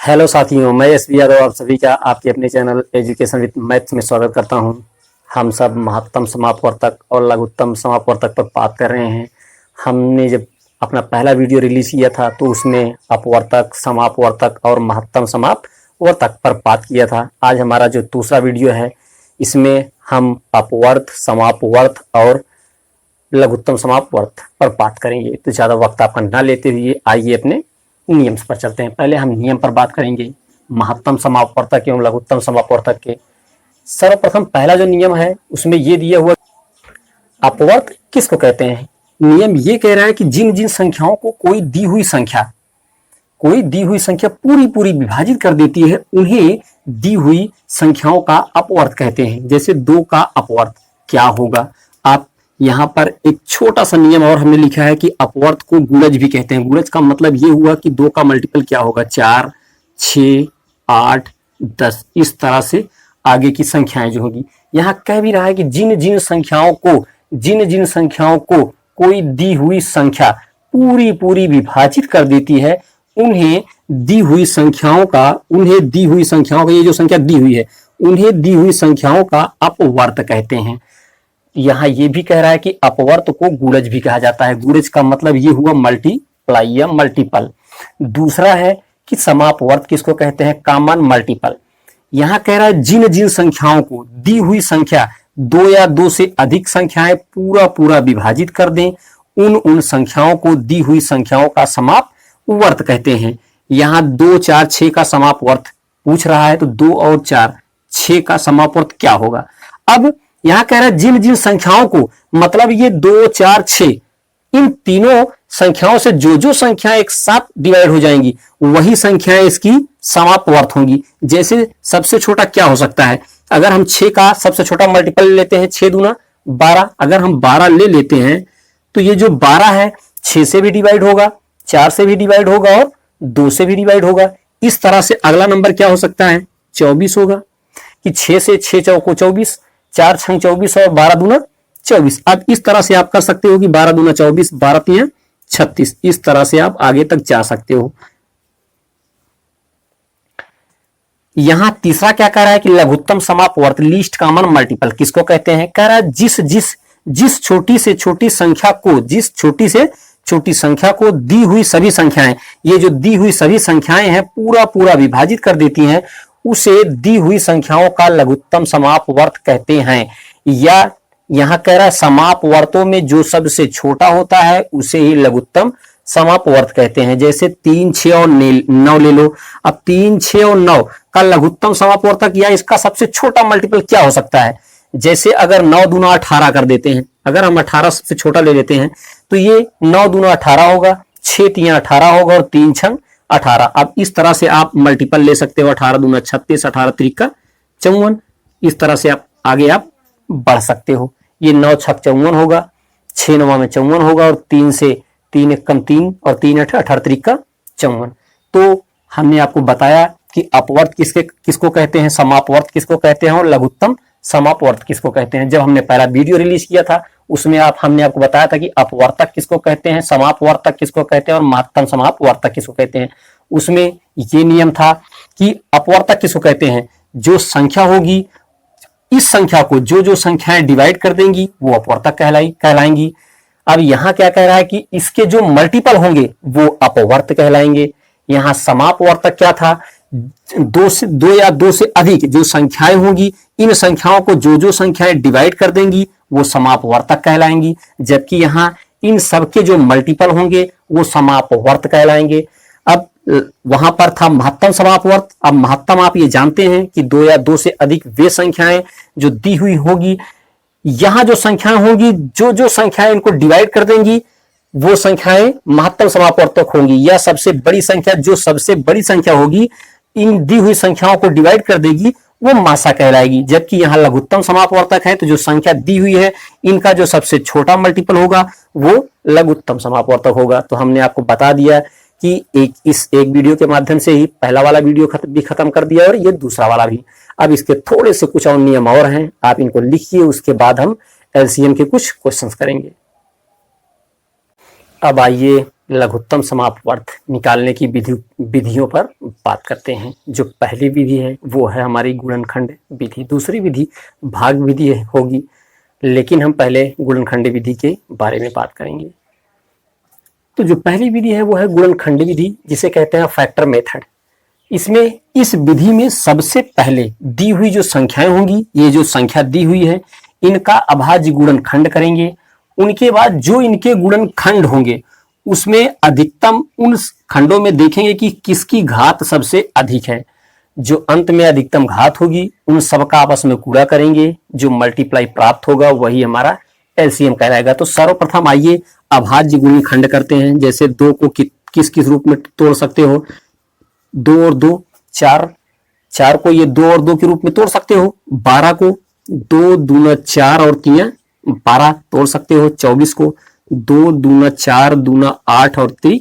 Hello साथियों, मैं SB Yadav आप सभी का आपके अपने चैनल एजुकेशन विद मैथ्स में स्वागत करता हूं। हम सब महत्तम समापवर्तक और लघुत्तम समापवर्तक पर बात कर रहे हैं। हमने जब अपना पहला वीडियो रिलीज किया था तो उसमें अपवर्तक, समापवर्तक और महत्तम समापवर्तक पर बात किया था। आज हमारा जो दूसरा वीडियो है इसमें हम अपवर्त, समापवर्त और लघुत्तम समापवर्त पर बात करेंगे। तो ज़्यादा वक्त आपका ना लेते हुए आइए अपने नियम पर चलते हैं। पहले हम नियम पर बात करेंगे महत्तम समापवर्तक एवं लघुत्तम समापवर्तक के। सर्वप्रथम पहला जो नियम है उसमें ये दिया हुआ अपवर्त किसको कहते हैं। नियम ये कह रहा है कि जिन जिन संख्याओं को कोई दी हुई संख्या पूरी पूरी विभाजित कर देती है उन्हें दी हुई संख्याओं का अपवर्त कहते हैं। जैसे 2 का अपवर्त क्या होगा। आप यहाँ पर एक छोटा सा नियम और हमने लिखा है कि अपवर्त को गुणज भी कहते हैं। गुणज का मतलब ये हुआ कि 2 का मल्टीपल क्या होगा, 4, 6, 8, 10, इस तरह से आगे की संख्याएं जो होगी। यहाँ कह भी रहा है कि जिन जिन संख्याओं को कोई दी हुई संख्या पूरी पूरी विभाजित कर देती है उन्हें दी हुई संख्याओं का ये जो संख्या दी हुई है उन्हें दी हुई संख्याओं का अपवर्त कहते हैं। यहाँ ये भी कह रहा है कि अपवर्त को गुणज भी कहा जाता है। गुणज का मतलब ये हुआ मल्टीप्लाई या मल्टीपल। दूसरा है कि समापवर्त किसको कहते हैं, कॉमन मल्टीपल। यहाँ कह रहा है जिन जिन संख्याओं को दी हुई संख्या 2 या 2 से अधिक संख्याएं पूरा पूरा विभाजित कर दें उन संख्याओं को दी हुई संख्याओं का समापवर्त कहते हैं। यहाँ 2, 4, 6 का समापवर्त पूछ रहा है तो 2 और 4, 6 का समापवर्त क्या होगा। अब यहां कह रहा है जिन जिन संख्याओं को, मतलब ये 2, 4, 6, इन तीनों संख्याओं से जो संख्याएं एक साथ डिवाइड हो जाएंगी वही संख्याएं इसकी समापवर्त होंगी। जैसे सबसे छोटा क्या हो सकता है, अगर हम 6 का सबसे छोटा मल्टीपल लेते हैं 6 दूना 12, अगर हम 12 ले लेते हैं तो ये जो 12 है 6 से भी डिवाइड होगा, 4 से भी डिवाइड होगा और 2 से भी डिवाइड होगा। इस तरह से अगला नंबर क्या हो सकता है, 24 होगा कि 6 से 6 चौको 24, 4 छंग 24 और 12 दूना 24। अब इस तरह से आप कर सकते हो कि 12 दूना 24, 12 तिया 36, इस तरह से आप आगे तक जा सकते हो। यहां तीसरा क्या कह रहा है कि लघुत्तम समापवर्त, लीस्ट कॉमन मल्टीपल किसको कहते हैं। कह रहा है जिस छोटी से छोटी संख्या को दी हुई सभी संख्याएं, ये जो दी हुई सभी संख्याएं हैं पूरा पूरा विभाजित कर देती हैं उसे दी हुई संख्याओं का लघुत्तम समापवर्त कहते हैं। या यहां कह रहा है समापवर्तों में जो सबसे छोटा होता है उसे ही लघुत्तम समापवर्त कहते हैं। जैसे 3, 6 और 9 ले लो। अब 3, 6 और 9 का लघुत्तम समापवर्तक या इसका सबसे छोटा मल्टीपल क्या हो सकता है। जैसे अगर 9 दूना 18 कर देते हैं, अगर हम 18 सबसे छोटा ले लेते हैं तो ये 9 दूना 18 होगा, 6 तिया 18 होगा और 3 छंग 18। अब इस तरह से आप मल्टीपल ले सकते हो, 18 दूना 36, 18 त्रिका 54। इस तरह से आप आगे आप बढ़ सकते हो। ये 9 छक 54 होगा, 6 9 में 54 होगा और 3 से 3 1 कम 3 और 3 8 18 त्रिका 54। तो हमने आपको बताया कि अपवर्त किसको कहते हैं, समापवर्त किसको कहते हैं और लघुत्तम समापवर्त किसको कहते हैं। जब हमने पहला वीडियो रिलीज किया था उसमें हमने आपको बताया था कि अपवर्तक किसको कहते हैं, समापवर्तक किसको कहते हैं और महत्तम समापवर्तक किसको कहते हैं। उसमें ये नियम था कि अपवर्तक किसको कहते हैं, जो संख्या होगी इस संख्या को जो संख्याएं डिवाइड कर देंगी वो अपवर्तक कहलाएंगी। अब यहां क्या कह रहा है कि इसके जो मल्टीपल होंगे वो अपवर्त कहलाएंगे। यहां समापवर्तक क्या था, 2 या 2 से अधिक जो संख्याएं होंगी इन संख्याओं को जो संख्याएं डिवाइड कर देंगी वो समापवर्तक कहलाएंगी। जबकि यहां इन सबके जो मल्टीपल होंगे वो समापवर्त कहलाएंगे। अब वहां पर था महत्तम समापवर्त। अब महत्तम आप ये जानते हैं कि 2 या 2 से अधिक वे संख्याएं जो दी हुई होगी, यहां जो संख्याएं होंगी जो संख्याएं इनको डिवाइड कर देंगी वो संख्याएं महत्तम समापवर्तक होंगी। या सबसे बड़ी संख्या होगी इन दी हुई संख्याओं को डिवाइड कर देगी वो मासा कहलाएगी। जबकि यहाँ लघुत्तम समापवर्तक है तो जो संख्या दी हुई है इनका जो सबसे छोटा मल्टीपल होगा वो लघुत्तम समापवर्तक होगा। तो हमने आपको बता दिया कि इस एक वीडियो के माध्यम से ही पहला वाला वीडियो भी खत्म कर दिया और ये दूसरा वाला भी। अब इसके थोड़े से कुछ और नियम और हैं, आप इनको लिखिए, उसके बाद हम एलसीएम के कुछ क्वेश्चंस करेंगे। अब आइए लघुत्तम समापवर्त निकालने की विधियों पर बात करते हैं। जो पहली विधि है वो है हमारी गुणनखंड विधि, दूसरी विधि भाग विधि होगी, लेकिन हम पहले गुणनखंड विधि के बारे में बात करेंगे। तो जो पहली विधि है वो है गुणनखंड विधि, जिसे कहते हैं फैक्टर मेथड। इसमें इस विधि में सबसे पहले दी हुई जो संख्याएं होंगी, ये जो संख्या दी हुई है इनका अभाज्य गुणनखंड करेंगे। उनके बाद जो इनके गुणनखंड होंगे उसमें अधिकतम उन खंडों में देखेंगे कि किसकी घात सबसे अधिक है। जो अंत में अधिकतम घात होगी उन सबका आपस में गुणा करेंगे, जो मल्टीप्लाई प्राप्त होगा वही हमारा एलसीएम कहलाएगा। तो सर्वप्रथम आइए अभाज्य गुणनखंड करते हैं। जैसे 2 को किस किस रूप में तोड़ सकते हो, 2 और 2 4, 4 को ये 2 और 2 के रूप में तोड़ सकते हो, 12 को 2 दूना 4 और 3 12 तोड़ सकते हो, 24 को 2 दूना 4 दूना 8 और 3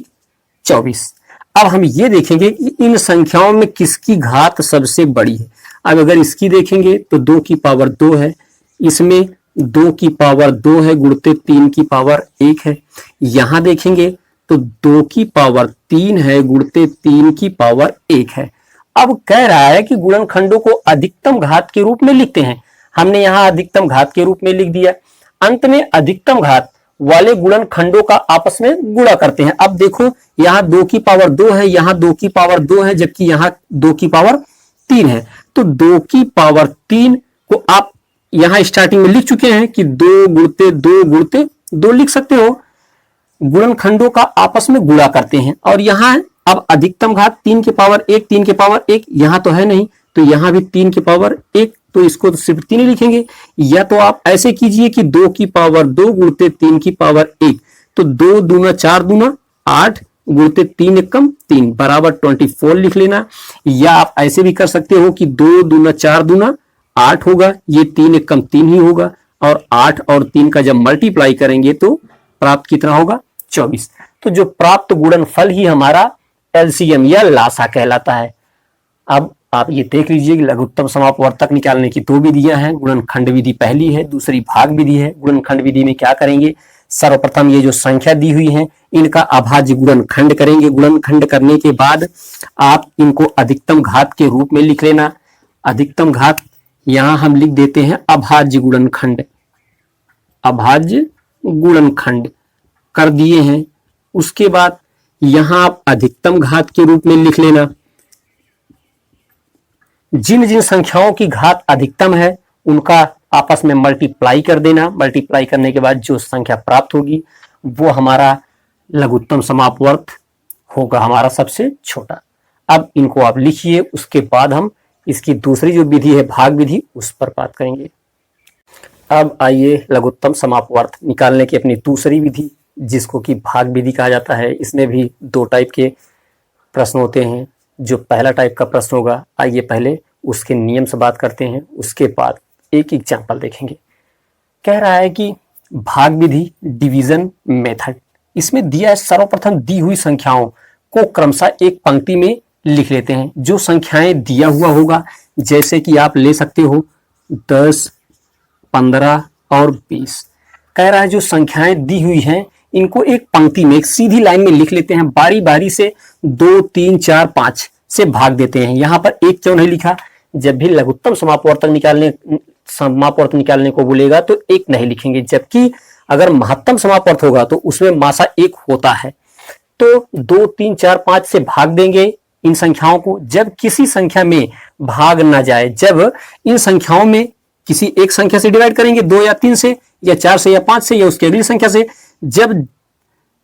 24। अब हम ये देखेंगे कि इन संख्याओं में किसकी घात सबसे बड़ी है। अब अगर इसकी देखेंगे तो 2 की पावर 2 है, इसमें 2 की पावर 2 है गुणते 3 की पावर 1 है। यहां देखेंगे तो 2 की पावर 3 है गुणते 3 की पावर 1 है। अब कह रहा है कि गुणनखंडों को अधिकतम घात के रूप में लिखते हैं। हमने यहां अधिकतम घात के रूप में लिख दिया। अंत में अधिकतम घात वाले गुणनखंडों का आपस में गुणा करते हैं। अब देखो यहाँ 2 की पावर 2 है, यहाँ 2 की पावर 2 है, जबकि यहाँ 2 की पावर 3 है। तो 2 की पावर 3 को आप यहाँ स्टार्टिंग में लिख चुके हैं कि 2 गुणते 2 गुणते 2 लिख सकते हो। गुणनखंडों का आपस में गुणा करते हैं। और यहाँ अब अधिकतम घात 3 की पावर 1, 3 की पावर 1 यहाँ तो है नहीं, तो यहाँ भी 3 की पावर 1, तो इसको तो सिर्फ 3 ही लिखेंगे। या तो आप ऐसे कीजिए कि 2 की पावर 2 गुणते 3 की पावर 1, तो 2 दूना 4 दूना 8 गुणते 3 एकम 3 बराबर 24 लिख लेना। या आप ऐसे भी कर सकते हो कि 2 दूना 4 दूना 8 होगा, ये 3 एकम 3 ही होगा, और 8 और 3 का जब मल्टीप्लाई करेंगे तो प्राप्त कितना होगा 24। तो जो प्राप्त गुणनफल ही हमारा एलसीएम या लासा कहलाता है। अब आप ये देख लीजिए कि लघुत्तम समापवर्तक निकालने की 2 विधियां हैं। गुणनखंड विधि पहली है, दूसरी भाग विधि है। गुणनखंड विधि में क्या करेंगे, सर्वप्रथम ये जो संख्या दी हुई है इनका अभाज्य गुणनखंड करेंगे। गुणनखंड करने के बाद आप इनको अधिकतम घात के रूप में लिख लेना। अधिकतम घात यहां हम लिख देते हैं अभाज्य गुणनखंड। अभाज्य गुणनखंड कर दिए हैं। उसके बाद यहां आप अधिकतम घात के रूप में लिख लेना। जिन जिन संख्याओं की घात अधिकतम है उनका आपस में मल्टीप्लाई कर देना। मल्टीप्लाई करने के बाद जो संख्या प्राप्त होगी वो हमारा लघुत्तम समापवर्त होगा, हमारा सबसे छोटा। अब इनको आप लिखिए, उसके बाद हम इसकी दूसरी जो विधि है भाग विधि उस पर बात करेंगे। अब आइए लघुत्तम समापवर्त निकालने की अपनी दूसरी विधि, जिसको कि भाग विधि कहा जाता है। इसमें भी 2 टाइप के प्रश्न होते हैं। जो पहला टाइप का प्रश्न होगा, आइए पहले उसके नियम से बात करते हैं, उसके बाद एक एग्जाम्पल देखेंगे। कह रहा है कि भाग विधि डिवीजन मेथड, इसमें दिया है सर्वप्रथम दी हुई संख्याओं को क्रमशः एक पंक्ति में लिख लेते हैं। जो संख्याएं दिया हुआ होगा, जैसे कि आप ले सकते हो 10, 15 और 20। कह रहा है जो संख्याएं दी हुई हैं इनको एक पंक्ति में, एक सीधी लाइन में लिख लेते हैं। बारी बारी से 2, 3, 4, 5 से भाग देते हैं। यहां पर एक क्यों नहीं लिखा? जब भी लघुत्तम समापवर्तक निकालने को बोलेगा तो एक नहीं लिखेंगे, जबकि अगर महत्तम समापवर्त होगा तो उसमें मासा 1 होता है। तो 2, 3, 4, 5 से भाग देंगे इन संख्याओं को। जब किसी संख्या में भाग ना जाए, जब इन संख्याओं में किसी एक संख्या से डिवाइड करेंगे, 2 या 3 से या 4 से या 5 से या उसकी अगली संख्या से, जब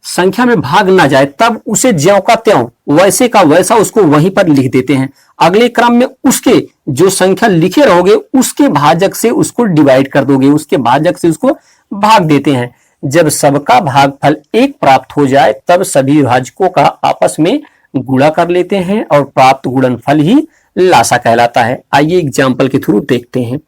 संख्या में भाग ना जाए तब उसे ज्यों का त्यों, वैसे का वैसा उसको वहीं पर लिख देते हैं। अगले क्रम में उसके जो संख्या लिखे रहोगे उसके भाजक से उसको डिवाइड कर दोगे, उसके भाजक से उसको भाग देते हैं। जब सबका भागफल 1 प्राप्त हो जाए तब सभी भाजकों का आपस में गुणा कर लेते हैं और प्राप्त गुणनफल ही लासा कहलाता है। आइए एग्जाम्पल के थ्रू देखते हैं।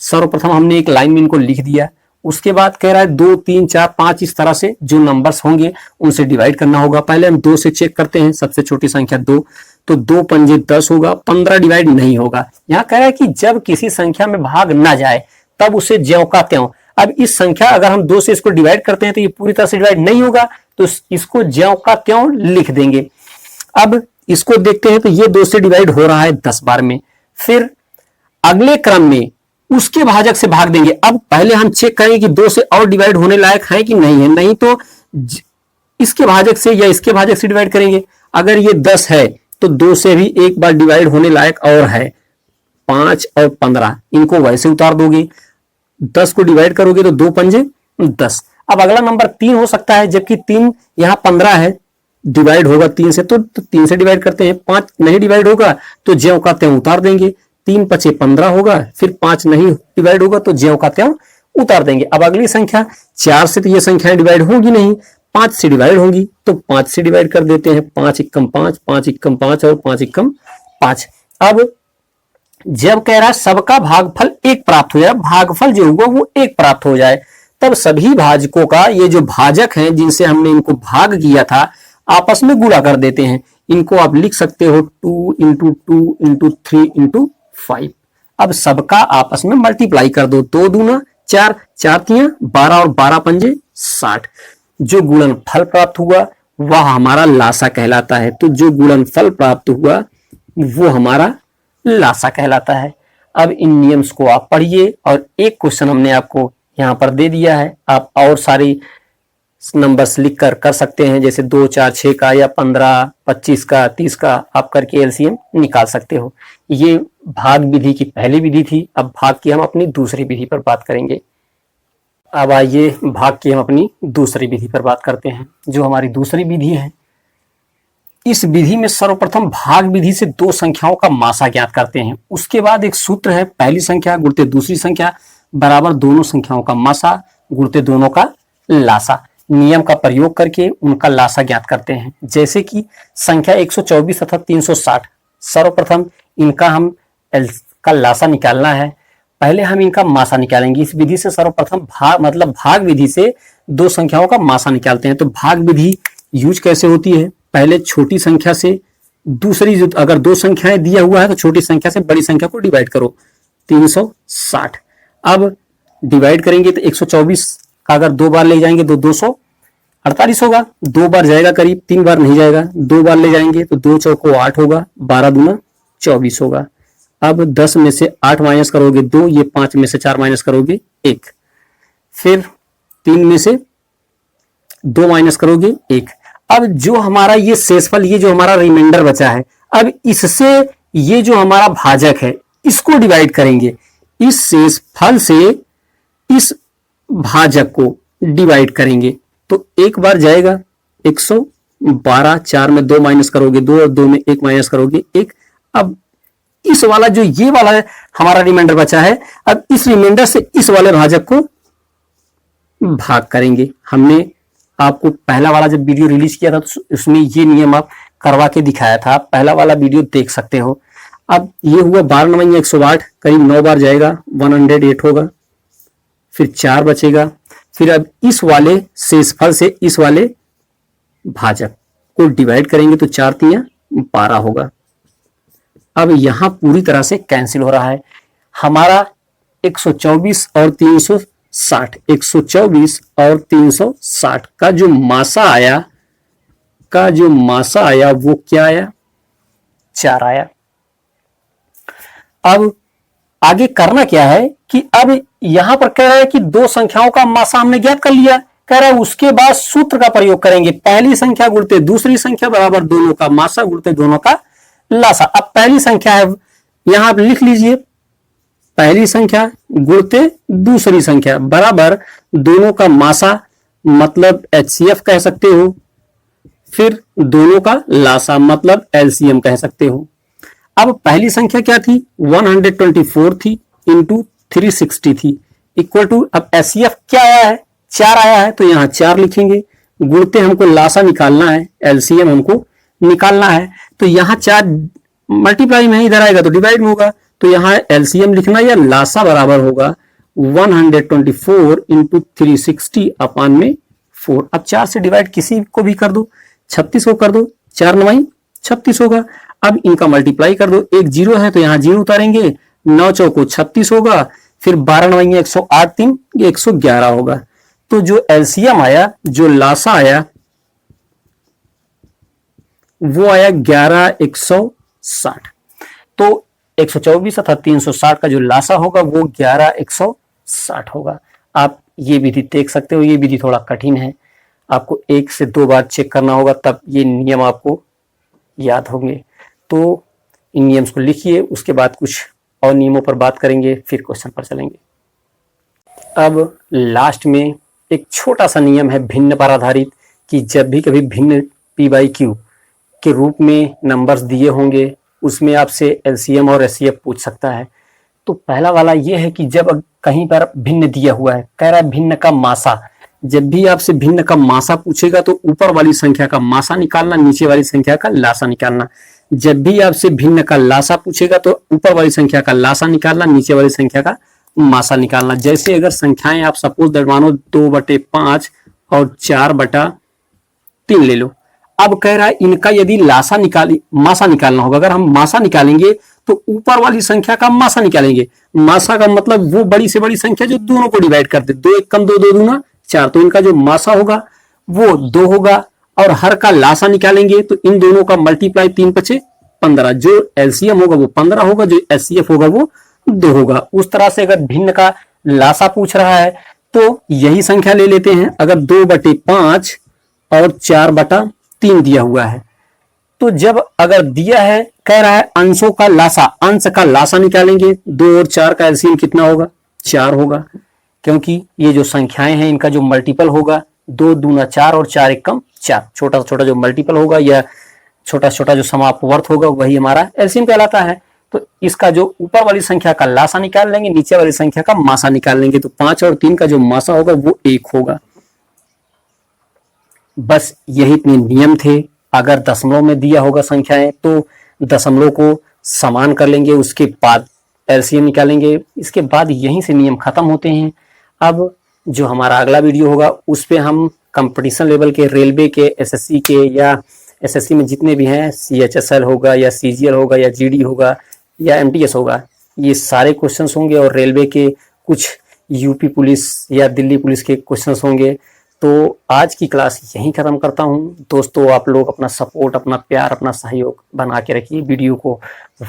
सर्वप्रथम हमने एक लाइन में इनको लिख दिया, उसके बाद कह रहा है 2, 3, 4, 5 इस तरह से जो नंबर्स होंगे उनसे डिवाइड करना होगा। पहले हम 2 से चेक करते हैं, सबसे छोटी संख्या 2, तो 2 पंजे 10 होगा, 15 डिवाइड नहीं होगा। यहाँ कह रहा है कि जब किसी संख्या में भाग ना जाए तब उसे ज्यों का त्यों। अब इस संख्या अगर हम 2 से इसको डिवाइड करते हैं तो ये पूरी तरह से डिवाइड नहीं होगा, तो इसको ज्यों का त्यों लिख देंगे। अब इसको देखते हैं तो ये 2 से डिवाइड हो रहा है 10 बार में, फिर अगले क्रम में उसके भाजक से भाग देंगे। अब पहले हम चेक करेंगे कि 2 से और डिवाइड होने लायक है कि नहीं है, नहीं तो इसके भाजक से या इसके भाजक से डिवाइड करेंगे। अगर ये 10 है तो 2 से भी एक बार डिवाइड होने लायक और है, 5 और 15, इनको वैसे उतार दोगे। 10 को डिवाइड करोगे तो 2 पंजे 10। अब अगला नंबर 3 हो सकता है, जबकि 3 यहां 15 है, डिवाइड होगा 3 से तो 3 से डिवाइड करते हैं। 5 नहीं डिवाइड होगा तो ज्यों का त्यों उतार देंगे। 3 5 15 होगा, फिर 5 नहीं डिवाइड होगा तो ज्यों का त्यों उतार देंगे। अब अगली संख्या 4 से तो ये संख्याएं डिवाइड होगी नहीं, 5 से डिवाइड होंगी तो 5 से डिवाइड कर देते हैं। 5 एकम 5, 5 एकम 5 और 5 एकम 5। अब जब कह रहा है सबका भागफल 1 प्राप्त हो जाए, भागफल जो होगा वो 1 प्राप्त हो जाए, तब सभी भाजकों का ये जो भाजक हैं जिनसे हमने इनको भाग किया था आपस में गुणा कर देते हैं। इनको आप लिख सकते हो 2 × 2 × 3 × 5। अब सबका आपस में मल्टीप्लाई कर दो, 2 दूना 4, 4 तियां 12 और 12 पंजे 60। जो गुणनफल प्राप्त हुआ वह हमारा लासा कहलाता है। तो जो गुणनफल प्राप्त हुआ वो हमारा लासा कहलाता है। अब इन नियम्स को आप पढ़िए और एक क्वेश्चन हमने आपको यहां पर दे दिया है, आप और सारी नंबर्स लिख कर सकते हैं, जैसे 2 4 6 का या 15 25 का 30 का आप करके एलसीएम निकाल सकते हो। ये भाग विधि की पहली विधि थी। अब भाग की हम अपनी दूसरी विधि पर बात करेंगे। अब आइए भाग की हम अपनी दूसरी विधि पर बात करते हैं। जो हमारी दूसरी विधि है, इस विधि में सर्वप्रथम भाग विधि से 2 संख्याओं का मासा ज्ञात करते हैं। उसके बाद एक सूत्र है, पहली संख्या गुणते दूसरी संख्या बराबर दोनों संख्याओं का मासा गुणते दोनों का लासा। नियम का प्रयोग करके उनका लासा ज्ञात करते हैं। जैसे कि संख्या 124 तथा 360, सर्वप्रथम इनका हम का लासा निकालना है। पहले हम इनका मासा निकालेंगे। इस विधि से सर्वप्रथम भाग विधि से 2 संख्याओं का मासा निकालते हैं। तो भाग विधि यूज कैसे होती है, पहले छोटी संख्या से दूसरी, अगर 2 संख्याएं दिया हुआ है तो छोटी संख्या से बड़ी संख्या को डिवाइड करो। 360। अब डिवाइड करेंगे तो 124 का अगर 2 बार ले जाएंगे तो 248 होगा। 2 बार जाएगा करीब, 3 बार नहीं जाएगा। 2 बार ले जाएंगे तो 2 चौको 8 होगा, 12 दूना 24 होगा। अब 10 में से 8 माइनस करोगे 2, ये 5 में से 4 माइनस करोगे 1, फिर 3 में से 2 माइनस करोगे 1। अब जो हमारा ये शेषफल, ये जो हमारा रिमाइंडर बचा है, अब इससे ये जो हमारा भाजक है इसको डिवाइड करेंगे। इस शेषफल से इस भाजक को डिवाइड करेंगे तो 1 बार जाएगा 112, 4 में 2 माइनस करोगे 2 और 2 में 1 माइनस करोगे 1। अब इस वाला जो ये वाला हमारा रिमाइंडर बचा है, अब इस रिमाइंडर से इस वाले भाजक को भाग करेंगे। हमने आपको पहला वाला जब वीडियो रिलीज किया था तो उसमें ये नियम आप करवा के दिखाया था, आप पहला वाला वीडियो देख सकते हो। अब ये हुआ 12 9 108, करीब 9 बार जाएगा 108 होगा, फिर 4 बचेगा। फिर अब इस वाले शेषफल से इस वाले भाजक को डिवाइड करेंगे तो 4 तियां 12 होगा। अब यहां पूरी तरह से कैंसिल हो रहा है हमारा 124 और 360। 124 और 360 का जो मासा आया वो क्या आया, 4 आया। अब आगे करना क्या है कि अब यहां पर कह रहा है कि 2 संख्याओं का मासा हमने ज्ञात कर लिया, कह रहा है उसके बाद सूत्र का प्रयोग करेंगे। पहली संख्या गुणते दूसरी संख्या बराबर दोनों का मासा गुणते दोनों का लासा। अब पहली संख्या है, यहां आप लिख लीजिए, पहली संख्या गुणते दूसरी संख्या बराबर दोनों का मासा, मतलब HCF कह सकते हो, फिर दोनों का लासा मतलब LCM कह सकते हो। अब पहली संख्या क्या थी, 124 थी इंटू 360 थी, इक्वल टू, अब HCF क्या आया है, 4 आया है तो यहां 4 लिखेंगे। गुणते हमको लासा निकालना है, LCM हमको निकालना है, तो यहां 4 मल्टीप्लाई में इधर आएगा तो डिवाइड में होगा, तो यहां LCM लिखना या लासा बराबर होगा 124 इंटू 360 अपान में 4। अब 4 से डिवाइड किसी को भी कर दो, 36 को कर दो, 4 9 36 होगा। अब इनका मल्टीप्लाई कर दो, एक 0 है तो यहां 0 उतारेंगे, 9 चौको 36 होगा, फिर 12 9 108 3 111 होगा। तो जो LCM आया, जो लासा आया वो आया 11,160। तो 124 तथा 360 का जो लासा होगा वो 11,160 होगा। आप ये विधि देख सकते हो, ये विधि थोड़ा कठिन है, आपको 1 से 2 बार चेक करना होगा, तब ये नियम आपको याद होंगे। तो इन नियम्स को लिखिए, उसके बाद कुछ और नियमों पर बात करेंगे, फिर क्वेश्चन पर चलेंगे। अब लास्ट में एक छोटा सा नियम है भिन्न पर आधारित, कि जब भी कभी भिन्न p/q के रूप में नंबर्स दिए होंगे, उसमें आपसे एलसीएम और एचसीएफ पूछ सकता है। तो पहला वाला ये है कि जब कहीं पर भिन्न दिया हुआ है, कह रहा है भिन्न का मासा, जब भी आपसे भिन्न का मासा पूछेगा तो ऊपर वाली संख्या का मासा निकालना, नीचे वाली संख्या का लासा निकालना। जब भी आपसे भिन्न का लासा पूछेगा तो ऊपर वाली संख्या का लासा निकालना, नीचे वाली संख्या का मासा निकालना। जैसे अगर संख्याएं आप सपोज दैट मानो 2/5 और 4/3 ले लो। अब कह रहा है इनका यदि मासा निकालना होगा, अगर हम मासा निकालेंगे तो ऊपर वाली संख्या का मासा निकालेंगे। मासा का मतलब वो बड़ी से बड़ी संख्या जो दोनों को डिवाइड करते, 2 1 कम 2 2 दूना 4, तो इनका जो मासा होगा वो 2 होगा। और हर का लासा निकालेंगे तो इन दोनों का मल्टीप्लाई 3×5 15, जो एलसीएम होगा वो 15 होगा, जो एचसीएफ होगा वो 2 होगा। उस तरह से अगर भिन्न का लासा पूछ रहा है तो यही संख्या ले लेते हैं। अगर 2/5 और 4/3 दिया हुआ है, तो जब अगर दिया है, कह रहा है अंशों का लासा, अंश का लासा निकालेंगे, 2 और 4 का एलसीएम कितना होगा, 4 होगा, क्योंकि ये जो संख्याएं हैं इनका जो मल्टीपल होगा 2 दूना 4 और 4 1 कम 4, छोटा छोटा जो मल्टीपल होगा या छोटा छोटा जो समापवर्त होगा वही हमारा एलसीएम कहलाता है। तो इसका जो ऊपर वाली संख्या का लासा निकाल लेंगे, नीचे वाली संख्या का मासा निकाल लेंगे, तो 5 और 3 का जो मासा होगा वो 1 होगा। बस यही इतने नियम थे। अगर दशमलव में दिया होगा संख्याएं तो दशमलव को समान कर लेंगे, उसके बाद एलसीएम निकालेंगे, इसके बाद यहीं से नियम खत्म होते हैं। अब जो हमारा अगला वीडियो होगा उस पे हम कंपटीशन लेवल के, रेलवे के, एसएससी के, या एसएससी में जितने भी हैं, सीएचएसएल होगा या सीजीएल होगा या जीडी होगा या एमटीएस होगा, ये सारे क्वेश्चंस होंगे, और रेलवे के कुछ यूपी पुलिस या दिल्ली पुलिस के क्वेश्चंस होंगे। तो आज की क्लास यहीं खत्म करता हूं दोस्तों। आप लोग अपना सपोर्ट, अपना प्यार, अपना सहयोग बना के रखिए, वीडियो को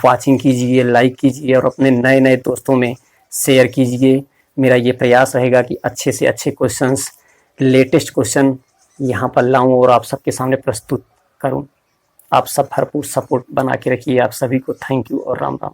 वॉचिंग कीजिए, लाइक कीजिए और अपने नए नए दोस्तों में शेयर कीजिए। मेरा ये प्रयास रहेगा कि अच्छे से अच्छे क्वेश्चंस, लेटेस्ट क्वेश्चन यहाँ पर लाऊं और आप सबके सामने प्रस्तुत करूं। आप सब भरपूर सपोर्ट बना के रखिए। आप सभी को थैंक यू और राम राम।